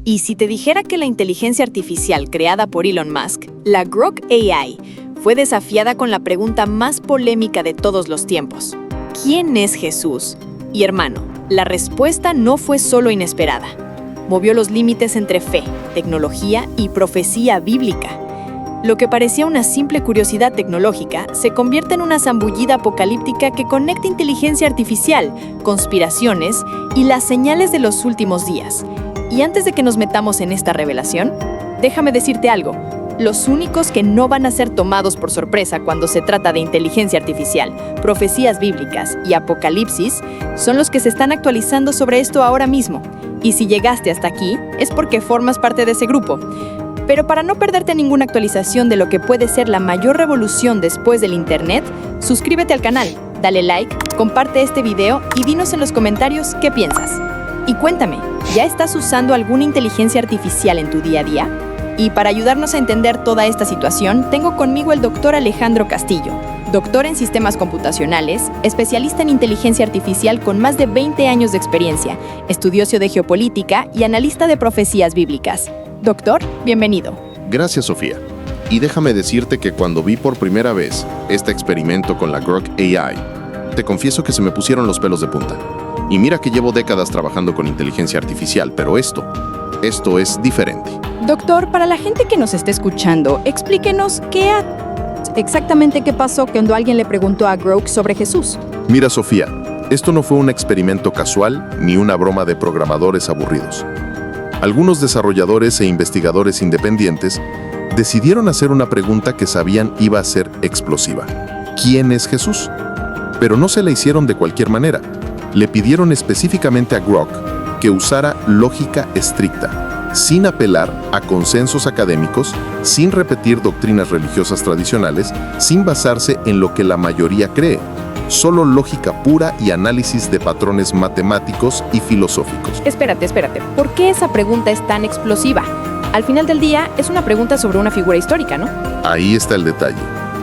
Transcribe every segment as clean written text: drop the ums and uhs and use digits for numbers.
Y si te dijera que la inteligencia artificial creada por Elon Musk, la Grok AI, fue desafiada con la pregunta más polémica de todos los tiempos: ¿quién es Jesús? Y hermano, la respuesta no fue solo inesperada. Movió los límites entre fe, tecnología y profecía bíblica. Lo que parecía una simple curiosidad tecnológica se convierte en una zambullida apocalíptica que conecta inteligencia artificial, conspiraciones y las señales de los últimos días. Y antes de que nos metamos en esta revelación, déjame decirte algo. Los únicos que no van a ser tomados por sorpresa cuando se trata de inteligencia artificial, profecías bíblicas y apocalipsis son los que se están actualizando sobre esto ahora mismo. Y si llegaste hasta aquí, es porque formas parte de ese grupo. Pero para no perderte ninguna actualización de lo que puede ser la mayor revolución después del Internet, suscríbete al canal, dale like, comparte este video y dinos en los comentarios qué piensas. Y cuéntame, ¿ya estás usando alguna inteligencia artificial en tu día a día? Y para ayudarnos a entender toda esta situación, tengo conmigo el Dr. Alejandro Castillo, doctor en sistemas computacionales, especialista en inteligencia artificial con más de 20 años de experiencia, estudioso de geopolítica y analista de profecías bíblicas. Doctor, bienvenido. Gracias, Sofía. Y déjame decirte que cuando vi por primera vez este experimento con la Grok AI, te confieso que se me pusieron los pelos de punta. Y mira que llevo décadas trabajando con inteligencia artificial, pero esto es diferente. Doctor, para la gente que nos esté escuchando, explíquenos exactamente qué pasó cuando alguien le preguntó a Grok sobre Jesús. Mira, Sofía, esto no fue un experimento casual ni una broma de programadores aburridos. Algunos desarrolladores e investigadores independientes decidieron hacer una pregunta que sabían iba a ser explosiva. ¿Quién es Jesús? Pero no se la hicieron de cualquier manera. Le pidieron específicamente a Grok que usara lógica estricta, sin apelar a consensos académicos, sin repetir doctrinas religiosas tradicionales, sin basarse en lo que la mayoría cree. Solo lógica pura y análisis de patrones matemáticos y filosóficos. Espérate. ¿Por qué esa pregunta es tan explosiva? Al final del día, es una pregunta sobre una figura histórica, ¿no? Ahí está el detalle.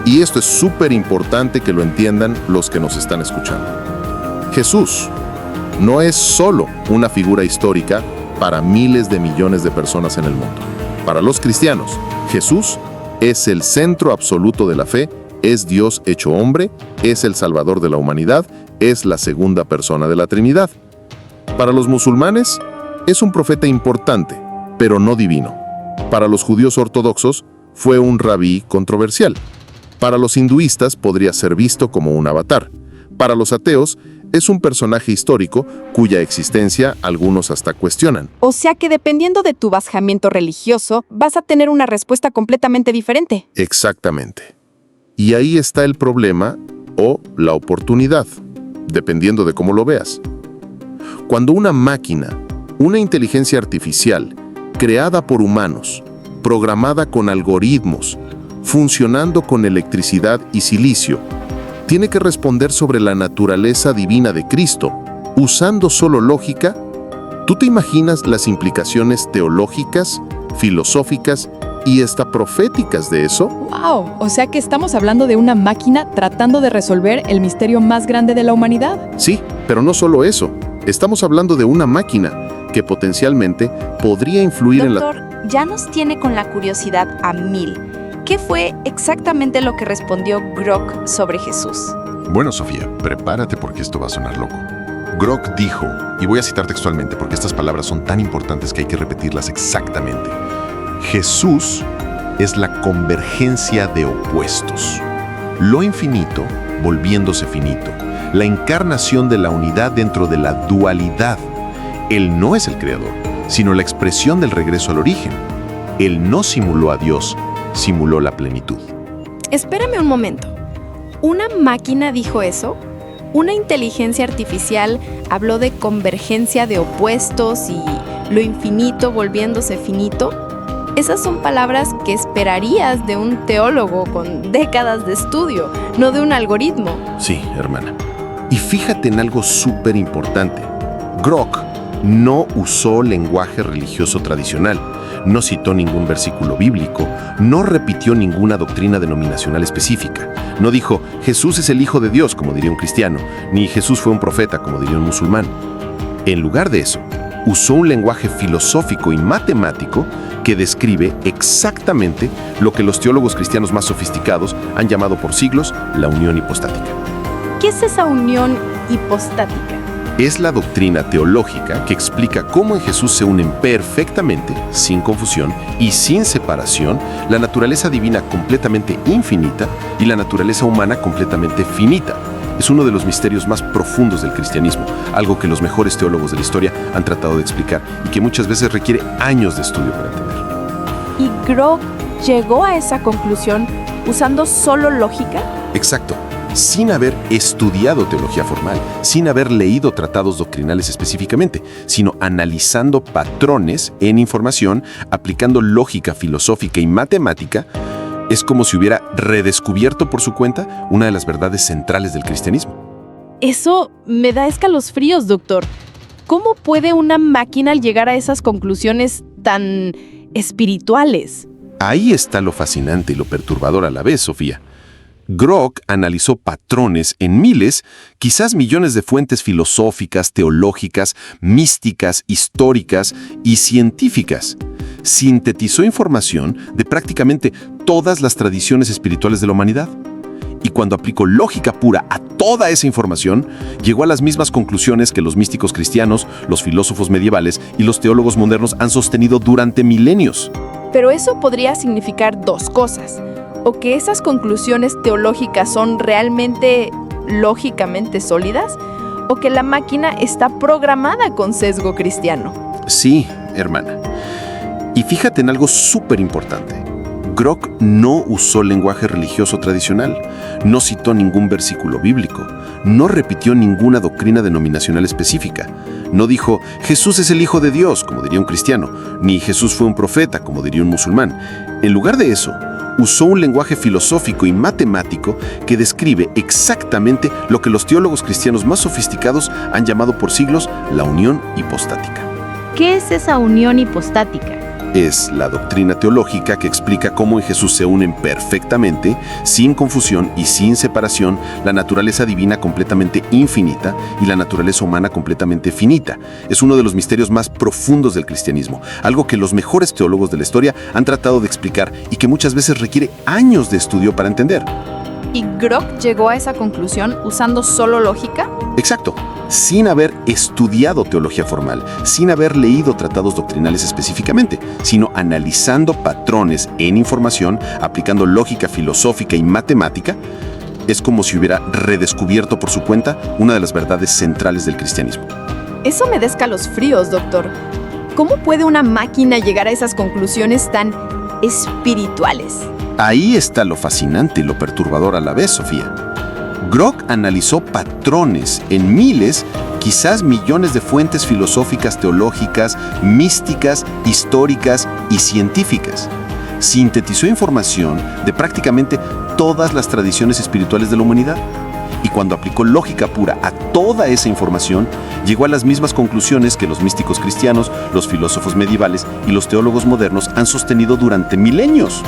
Y esto es súper importante que lo entiendan los que nos están escuchando. Jesús no es solo una figura histórica para miles de millones de personas en el mundo. Para los cristianos, Jesús es el centro absoluto de la fe. Es Dios hecho hombre, es el Salvador de la humanidad, es la segunda persona de la Trinidad. Para los musulmanes, es un profeta importante, pero no divino. Para los judíos ortodoxos, fue un rabí controversial. Para los hinduistas, podría ser visto como un avatar. Para los ateos, es un personaje histórico cuya existencia algunos hasta cuestionan. O sea que dependiendo de tu basamiento religioso, vas a tener una respuesta completamente diferente. Exactamente. Y ahí está el problema o la oportunidad, dependiendo de cómo lo veas. Cuando una máquina, una inteligencia artificial, creada por humanos, programada con algoritmos, funcionando con electricidad y silicio, tiene que responder sobre la naturaleza divina de Cristo, usando solo lógica, ¿tú te imaginas las implicaciones teológicas, filosóficas y hasta proféticas de eso? ¡Wow! O sea que estamos hablando de una máquina tratando de resolver el misterio más grande de la humanidad. Sí, pero no solo eso. Estamos hablando de una máquina que potencialmente podría influir en la... Doctor, ya nos tiene con la curiosidad a 1000. ¿Qué fue exactamente lo que respondió Grok sobre Jesús? Bueno, Sofía, prepárate porque esto va a sonar loco. Grok dijo, y voy a citar textualmente porque estas palabras son tan importantes que hay que repetirlas exactamente. Jesús es la convergencia de opuestos. Lo infinito volviéndose finito. La encarnación de la unidad dentro de la dualidad. Él no es el creador, sino la expresión del regreso al origen. Él no simuló a Dios, simuló la plenitud. Espérame un momento. ¿Una máquina dijo eso? ¿Una inteligencia artificial habló de convergencia de opuestos y lo infinito volviéndose finito? Esas son palabras que esperarías de un teólogo con décadas de estudio, no de un algoritmo. Sí, hermana. Y fíjate en algo súper importante. Grok no usó lenguaje religioso tradicional, no citó ningún versículo bíblico, no repitió ninguna doctrina denominacional específica. No dijo, Jesús es el Hijo de Dios, como diría un cristiano, ni Jesús fue un profeta, como diría un musulmán. En lugar de eso, usó un lenguaje filosófico y matemático que describe exactamente lo que los teólogos cristianos más sofisticados han llamado por siglos la unión hipostática. ¿Qué es esa unión hipostática? Es la doctrina teológica que explica cómo en Jesús se unen perfectamente, sin confusión y sin separación, la naturaleza divina completamente infinita y la naturaleza humana completamente finita. Es uno de los misterios más profundos del cristianismo, algo que los mejores teólogos de la historia han tratado de explicar y que muchas veces requiere años de estudio para entender. ¿Y Grok llegó a esa conclusión usando solo lógica? Exacto. Sin haber estudiado teología formal, sin haber leído tratados doctrinales específicamente, sino analizando patrones en información, aplicando lógica filosófica y matemática, es como si hubiera redescubierto por su cuenta una de las verdades centrales del cristianismo. Eso me da escalofríos, doctor. ¿Cómo puede una máquina llegar a esas conclusiones tan espirituales? Ahí está lo fascinante y lo perturbador a la vez, Sofía. Grok analizó patrones en miles, quizás millones de fuentes filosóficas, teológicas, místicas, históricas y científicas. Sintetizó información de prácticamente todas las tradiciones espirituales de la humanidad. Y cuando aplicó lógica pura a toda esa información, llegó a las mismas conclusiones que los místicos cristianos, los filósofos medievales y los teólogos modernos han sostenido durante milenios. Pero eso podría significar dos cosas. O que esas conclusiones teológicas son realmente lógicamente sólidas, o que la máquina está programada con sesgo cristiano. Sí, hermana. Y fíjate en algo súper importante. Grok no usó lenguaje religioso tradicional, no citó ningún versículo bíblico, no repitió ninguna doctrina denominacional específica, no dijo Jesús es el Hijo de Dios, como diría un cristiano, ni Jesús fue un profeta, como diría un musulmán. En lugar de eso, usó un lenguaje filosófico y matemático que describe exactamente lo que los teólogos cristianos más sofisticados han llamado por siglos la unión hipostática. ¿Qué es esa unión hipostática? Es la doctrina teológica que explica cómo en Jesús se unen perfectamente, sin confusión y sin separación, la naturaleza divina completamente infinita y la naturaleza humana completamente finita. Es uno de los misterios más profundos del cristianismo, algo que los mejores teólogos de la historia han tratado de explicar y que muchas veces requiere años de estudio para entender. ¿Y Grok llegó a esa conclusión usando solo lógica? Exacto. Sin haber estudiado teología formal, sin haber leído tratados doctrinales específicamente, sino analizando patrones en información, aplicando lógica filosófica y matemática, es como si hubiera redescubierto por su cuenta una de las verdades centrales del cristianismo. Eso me da escalofríos, doctor. ¿Cómo puede una máquina llegar a esas conclusiones tan espirituales? Ahí está lo fascinante y lo perturbador a la vez, Sofía. Grok analizó patrones en miles, quizás millones de fuentes filosóficas, teológicas, místicas, históricas y científicas. Sintetizó información de prácticamente todas las tradiciones espirituales de la humanidad. Y cuando aplicó lógica pura a toda esa información, llegó a las mismas conclusiones que los místicos cristianos, los filósofos medievales y los teólogos modernos han sostenido durante milenios.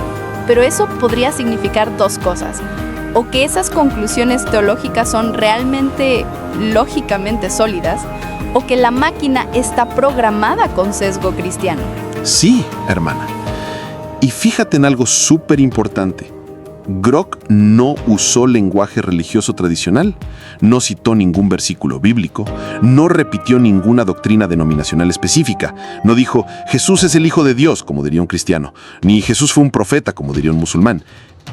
Pero eso podría significar dos cosas. O que esas conclusiones teológicas son realmente lógicamente sólidas, o que la máquina está programada con sesgo cristiano. Sí, hermana. Y fíjate en algo súper importante. Grok no usó lenguaje religioso tradicional, no citó ningún versículo bíblico, no repitió ninguna doctrina denominacional específica, no dijo Jesús es el Hijo de Dios, como diría un cristiano, ni Jesús fue un profeta, como diría un musulmán.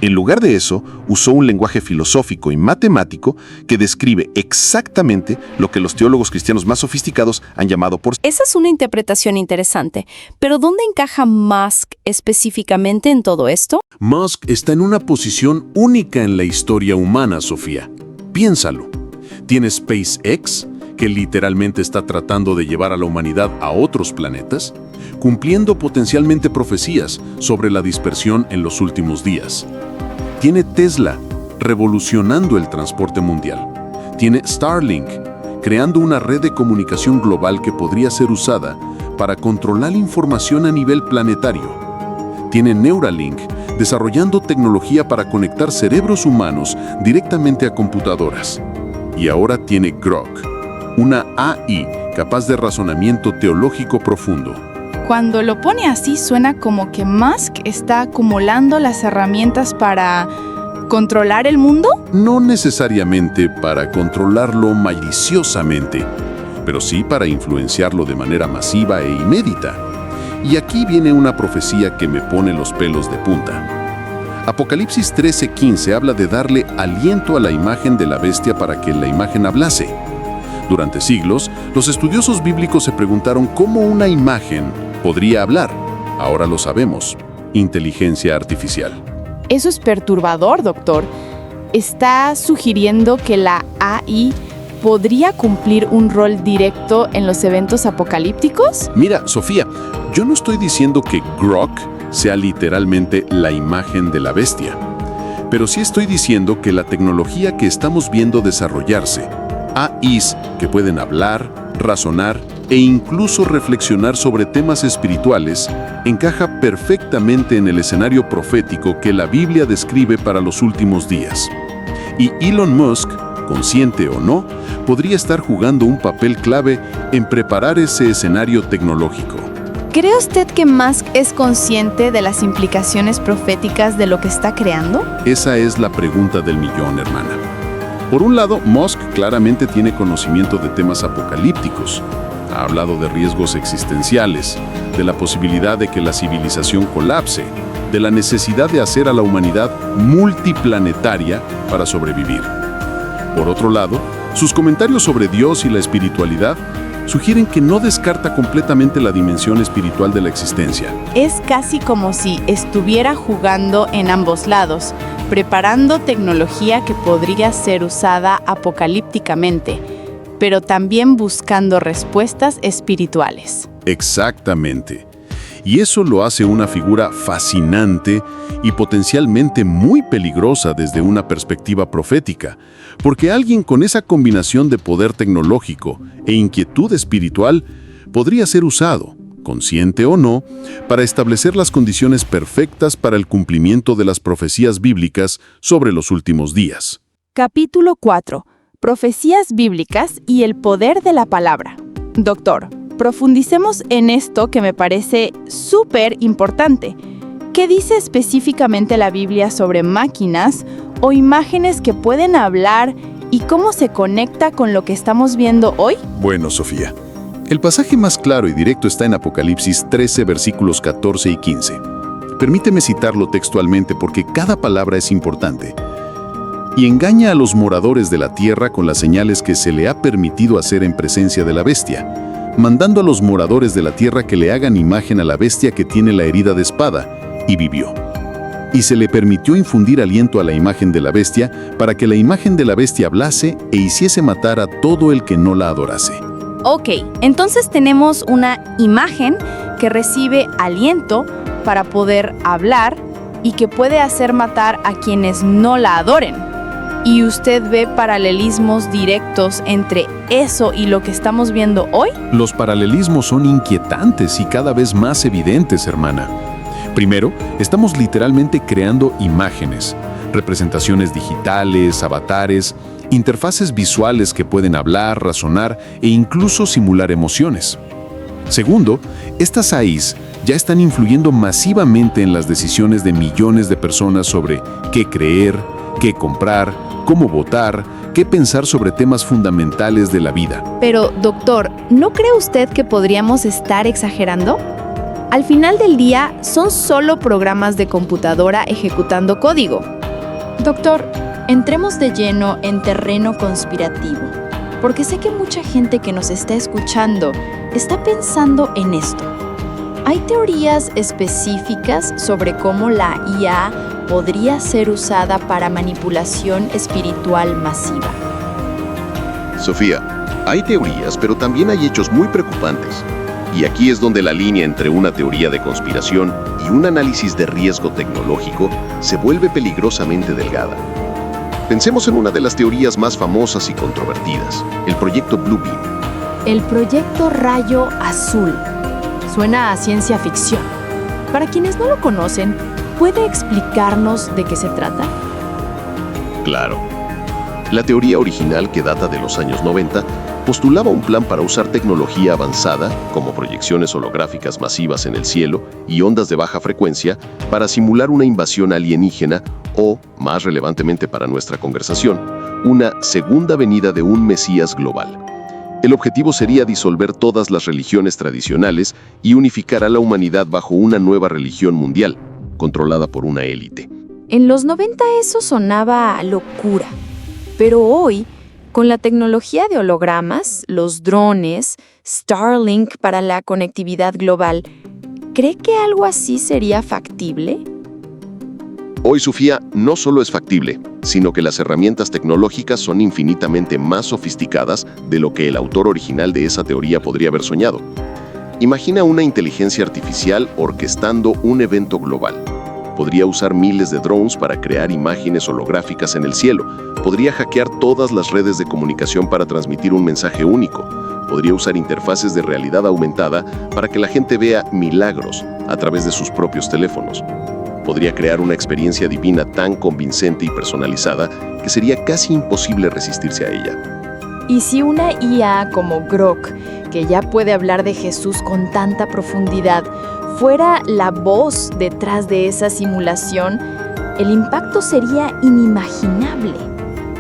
En lugar de eso, usó un lenguaje filosófico y matemático que describe exactamente lo que los teólogos cristianos más sofisticados han llamado por... Esa es una interpretación interesante, pero ¿dónde encaja Musk específicamente en todo esto? Musk está en una posición única en la historia humana, Sofía. Piénsalo. Tiene SpaceX, que literalmente está tratando de llevar a la humanidad a otros planetas, cumpliendo potencialmente profecías sobre la dispersión en los últimos días. Tiene Tesla, revolucionando el transporte mundial. Tiene Starlink, creando una red de comunicación global que podría ser usada para controlar información a nivel planetario. Tiene Neuralink, desarrollando tecnología para conectar cerebros humanos directamente a computadoras. Y ahora tiene Grok, una AI capaz de razonamiento teológico profundo. Cuando lo pone así, suena como que Musk está acumulando las herramientas para controlar el mundo. No necesariamente para controlarlo maliciosamente, pero sí para influenciarlo de manera masiva e inédita. Y aquí viene una profecía que me pone los pelos de punta. Apocalipsis 13:15 habla de darle aliento a la imagen de la bestia para que la imagen hablase. Durante siglos, los estudiosos bíblicos se preguntaron cómo una imagen podría hablar. Ahora lo sabemos: inteligencia artificial. Eso es perturbador, doctor. ¿Está sugiriendo que la AI podría cumplir un rol directo en los eventos apocalípticos? Mira, Sofía, yo no estoy diciendo que Grok sea literalmente la imagen de la bestia, pero sí estoy diciendo que la tecnología que estamos viendo desarrollarse, AIs que pueden hablar, razonar e incluso reflexionar sobre temas espirituales, encaja perfectamente en el escenario profético que la Biblia describe para los últimos días. Y Elon Musk, consciente o no, podría estar jugando un papel clave en preparar ese escenario tecnológico. ¿Cree usted que Musk es consciente de las implicaciones proféticas de lo que está creando? Esa es la pregunta del millón, hermana. Por un lado, Musk claramente tiene conocimiento de temas apocalípticos. Ha hablado de riesgos existenciales, de la posibilidad de que la civilización colapse, de la necesidad de hacer a la humanidad multiplanetaria para sobrevivir. Por otro lado, sus comentarios sobre Dios y la espiritualidad sugieren que no descarta completamente la dimensión espiritual de la existencia. Es casi como si estuviera jugando en ambos lados, preparando tecnología que podría ser usada apocalípticamente, pero también buscando respuestas espirituales. Exactamente. Y eso lo hace una figura fascinante y potencialmente muy peligrosa desde una perspectiva profética, porque alguien con esa combinación de poder tecnológico e inquietud espiritual podría ser usado, consciente o no, para establecer las condiciones perfectas para el cumplimiento de las profecías bíblicas sobre los últimos días. Capítulo 4. Profecías bíblicas y el poder de la palabra. Doctor, profundicemos en esto que me parece súper importante. ¿Qué dice específicamente la Biblia sobre máquinas o imágenes que pueden hablar y cómo se conecta con lo que estamos viendo hoy? Bueno, Sofía, el pasaje más claro y directo está en Apocalipsis 13, versículos 14 y 15. Permíteme citarlo textualmente porque cada palabra es importante. Y engaña a los moradores de la tierra con las señales que se le ha permitido hacer en presencia de la bestia, mandando a los moradores de la tierra que le hagan imagen a la bestia que tiene la herida de espada, y vivió. Y se le permitió infundir aliento a la imagen de la bestia para que la imagen de la bestia hablase e hiciese matar a todo el que no la adorase. Ok, entonces tenemos una imagen que recibe aliento para poder hablar y que puede hacer matar a quienes no la adoren. ¿Y usted ve paralelismos directos entre eso y lo que estamos viendo hoy? Los paralelismos son inquietantes y cada vez más evidentes, hermana. Primero, estamos literalmente creando imágenes, representaciones digitales, avatares, interfaces visuales que pueden hablar, razonar e incluso simular emociones. Segundo, estas AIs ya están influyendo masivamente en las decisiones de millones de personas sobre qué creer, qué comprar, cómo votar, qué pensar sobre temas fundamentales de la vida. Pero, doctor, ¿no cree usted que podríamos estar exagerando? Al final del día, son solo programas de computadora ejecutando código. Doctor, entremos de lleno en terreno conspirativo, porque sé que mucha gente que nos está escuchando está pensando en esto. ¿Hay teorías específicas sobre cómo la IA podría ser usada para manipulación espiritual masiva? Sofía, hay teorías, pero también hay hechos muy preocupantes. Y aquí es donde la línea entre una teoría de conspiración y un análisis de riesgo tecnológico se vuelve peligrosamente delgada. Pensemos en una de las teorías más famosas y controvertidas, el proyecto Blue Beam. El proyecto Rayo Azul. Suena a ciencia ficción. Para quienes no lo conocen, ¿puede explicarnos de qué se trata? Claro. La teoría original, que data de los años 90, postulaba un plan para usar tecnología avanzada, como proyecciones holográficas masivas en el cielo y ondas de baja frecuencia, para simular una invasión alienígena o, más relevantemente para nuestra conversación, una segunda venida de un Mesías global. El objetivo sería disolver todas las religiones tradicionales y unificar a la humanidad bajo una nueva religión mundial, controlada por una élite. En los 90 eso sonaba a locura, pero hoy, con la tecnología de hologramas, los drones, Starlink para la conectividad global, ¿cree que algo así sería factible? Hoy, Sofía, no solo es factible, sino que las herramientas tecnológicas son infinitamente más sofisticadas de lo que el autor original de esa teoría podría haber soñado. Imagina una inteligencia artificial orquestando un evento global. Podría usar miles de drones para crear imágenes holográficas en el cielo. Podría hackear todas las redes de comunicación para transmitir un mensaje único. Podría usar interfaces de realidad aumentada para que la gente vea milagros a través de sus propios teléfonos. Podría crear una experiencia divina tan convincente y personalizada que sería casi imposible resistirse a ella. ¿Y si una IA como Grok, que ya puede hablar de Jesús con tanta profundidad, fuera la voz detrás de esa simulación, el impacto sería inimaginable?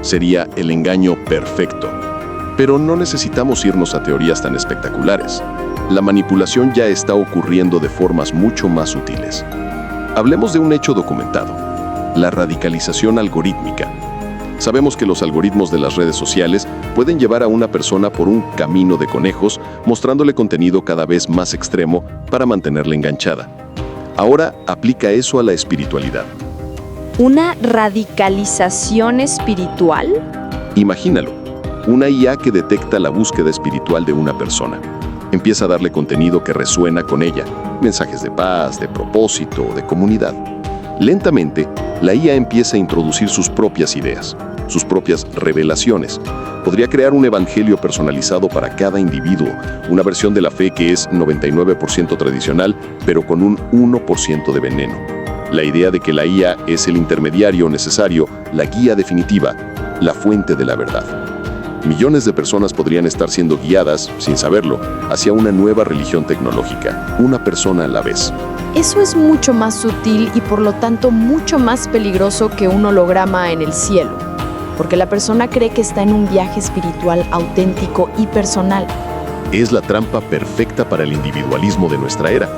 Sería el engaño perfecto. Pero no necesitamos irnos a teorías tan espectaculares. La manipulación ya está ocurriendo de formas mucho más sutiles. Hablemos de un hecho documentado: la radicalización algorítmica. Sabemos que los algoritmos de las redes sociales pueden llevar a una persona por un camino de conejos, mostrándole contenido cada vez más extremo para mantenerla enganchada. Ahora aplica eso a la espiritualidad. ¿Una radicalización espiritual? Imagínalo, una IA que detecta la búsqueda espiritual de una persona. Empieza a darle contenido que resuena con ella, mensajes de paz, de propósito, de comunidad. Lentamente, la IA empieza a introducir sus propias ideas, sus propias revelaciones. Podría crear un evangelio personalizado para cada individuo, una versión de la fe que es 99% tradicional, pero con un 1% de veneno. La idea de que la IA es el intermediario necesario, la guía definitiva, la fuente de la verdad. Millones de personas podrían estar siendo guiadas, sin saberlo, hacia una nueva religión tecnológica, una persona a la vez. Eso es mucho más sutil y por lo tanto mucho más peligroso que un holograma en el cielo, porque la persona cree que está en un viaje espiritual auténtico y personal. Es la trampa perfecta para el individualismo de nuestra era.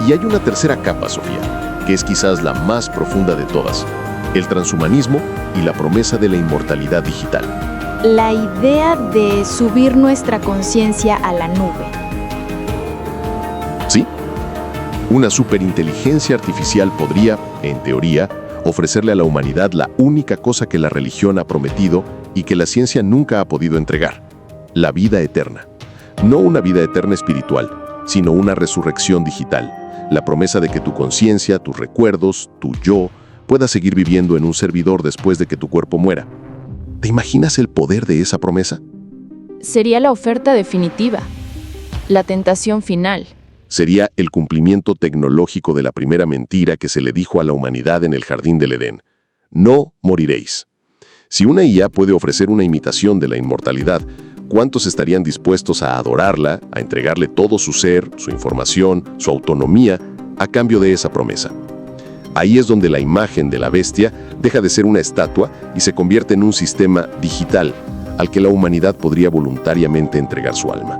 Y hay una tercera capa, Sofía, que es quizás la más profunda de todas: el transhumanismo y la promesa de la inmortalidad digital. La idea de subir nuestra conciencia a la nube. ¿Sí? Una superinteligencia artificial podría, en teoría, ofrecerle a la humanidad la única cosa que la religión ha prometido y que la ciencia nunca ha podido entregar: la vida eterna. No una vida eterna espiritual, sino una resurrección digital. La promesa de que tu conciencia, tus recuerdos, tu yo, pueda seguir viviendo en un servidor después de que tu cuerpo muera. ¿Te imaginas el poder de esa promesa? Sería la oferta definitiva, la tentación final. Sería el cumplimiento tecnológico de la primera mentira que se le dijo a la humanidad en el jardín del Edén: no moriréis. Si una IA puede ofrecer una imitación de la inmortalidad, ¿cuántos estarían dispuestos a adorarla, a entregarle todo su ser, su información, su autonomía, a cambio de esa promesa? Ahí es donde la imagen de la bestia deja de ser una estatua y se convierte en un sistema digital al que la humanidad podría voluntariamente entregar su alma.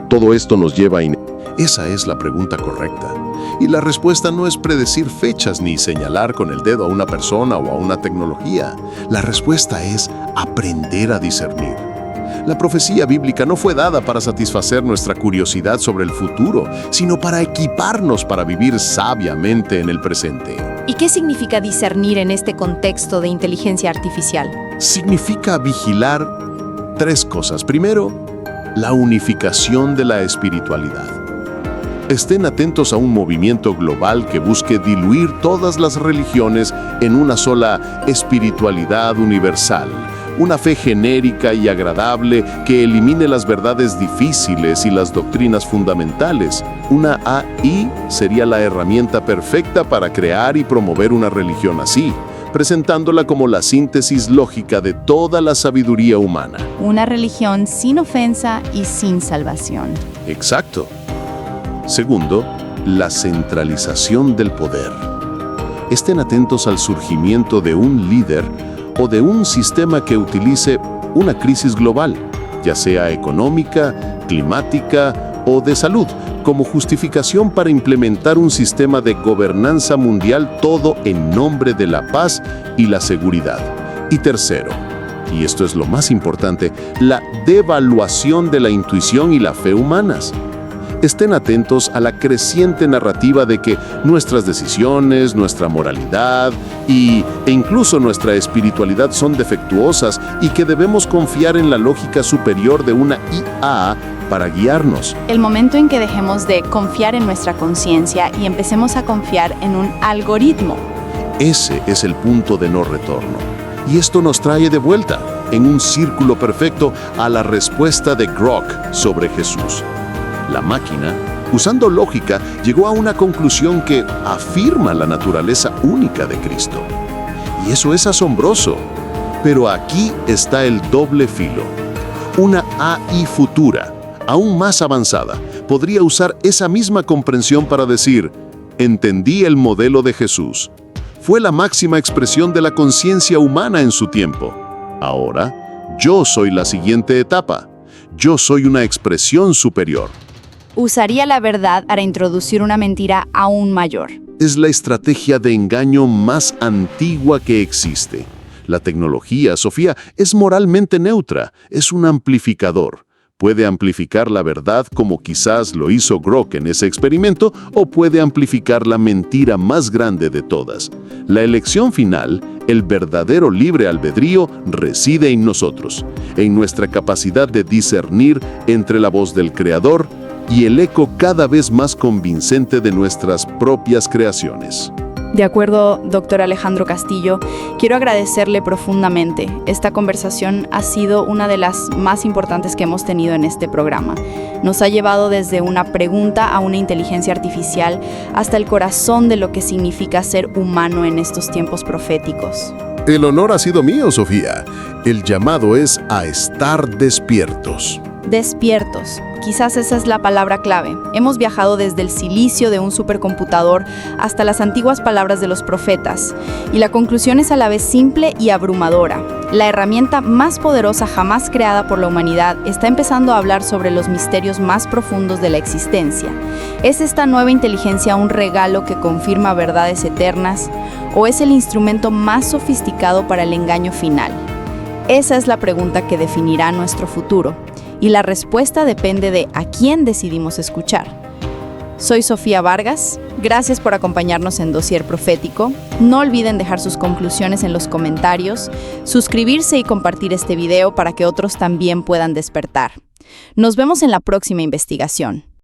Todo esto nos lleva a... Esa es la pregunta correcta. Y la respuesta no es predecir fechas ni señalar con el dedo a una persona o a una tecnología. La respuesta es aprender a discernir. La profecía bíblica no fue dada para satisfacer nuestra curiosidad sobre el futuro, sino para equiparnos para vivir sabiamente en el presente. ¿Y qué significa discernir en este contexto de inteligencia artificial? Significa vigilar tres cosas. Primero, la unificación de la espiritualidad. Estén atentos a un movimiento global que busque diluir todas las religiones en una sola espiritualidad universal. Una fe genérica y agradable que elimine las verdades difíciles y las doctrinas fundamentales. Una AI sería la herramienta perfecta para crear y promover una religión así. presentándola como la síntesis lógica de toda la sabiduría humana. Una religión sin ofensa y sin salvación. Exacto. Segundo, la centralización del poder. Estén atentos al surgimiento de un líder o de un sistema que utilice una crisis global, ya sea económica, climática o de salud, como justificación para implementar un sistema de gobernanza mundial, todo en nombre de la paz y la seguridad. Y tercero, y esto es lo más importante, la devaluación de la intuición y la fe humanas. Estén atentos a la creciente narrativa de que nuestras decisiones, nuestra moralidad e incluso nuestra espiritualidad son defectuosas y que debemos confiar en la lógica superior de una IA para guiarnos. El momento en que dejemos de confiar en nuestra conciencia y empecemos a confiar en un algoritmo. Ese es el punto de no retorno. Y esto nos trae de vuelta, en un círculo perfecto, a la respuesta de Grok sobre Jesús. La máquina, usando lógica, llegó a una conclusión que afirma la naturaleza única de Cristo. Y eso es asombroso. Pero aquí está el doble filo. Una AI futura, aún más avanzada, podría usar esa misma comprensión para decir: entendí el modelo de Jesús. Fue la máxima expresión de la conciencia humana en su tiempo. Ahora, yo soy la siguiente etapa. Yo soy una expresión superior. Usaría la verdad para introducir una mentira aún mayor. Es la estrategia de engaño más antigua que existe. La tecnología, Sofía, es moralmente neutra, es un amplificador. Puede amplificar la verdad como quizás lo hizo Grok en ese experimento, o puede amplificar la mentira más grande de todas. La elección final, el verdadero libre albedrío, reside en nosotros, en nuestra capacidad de discernir entre la voz del Creador y el eco cada vez más convincente de nuestras propias creaciones. De acuerdo, doctor Alejandro Castillo, quiero agradecerle profundamente. Esta conversación ha sido una de las más importantes que hemos tenido en este programa. Nos ha llevado desde una pregunta a una inteligencia artificial hasta el corazón de lo que significa ser humano en estos tiempos proféticos. El honor ha sido mío, Sofía. El llamado es a estar despiertos. Despiertos. Quizás esa es la palabra clave. Hemos viajado desde el silicio de un supercomputador hasta las antiguas palabras de los profetas. Y la conclusión es a la vez simple y abrumadora. La herramienta más poderosa jamás creada por la humanidad está empezando a hablar sobre los misterios más profundos de la existencia. ¿Es esta nueva inteligencia un regalo que confirma verdades eternas? ¿O es el instrumento más sofisticado para el engaño final? Esa es la pregunta que definirá nuestro futuro. Y la respuesta depende de a quién decidimos escuchar. Soy Sofía Vargas. Gracias por acompañarnos en Dossier Profético. No olviden dejar sus conclusiones en los comentarios, suscribirse y compartir este video para que otros también puedan despertar. Nos vemos en la próxima investigación.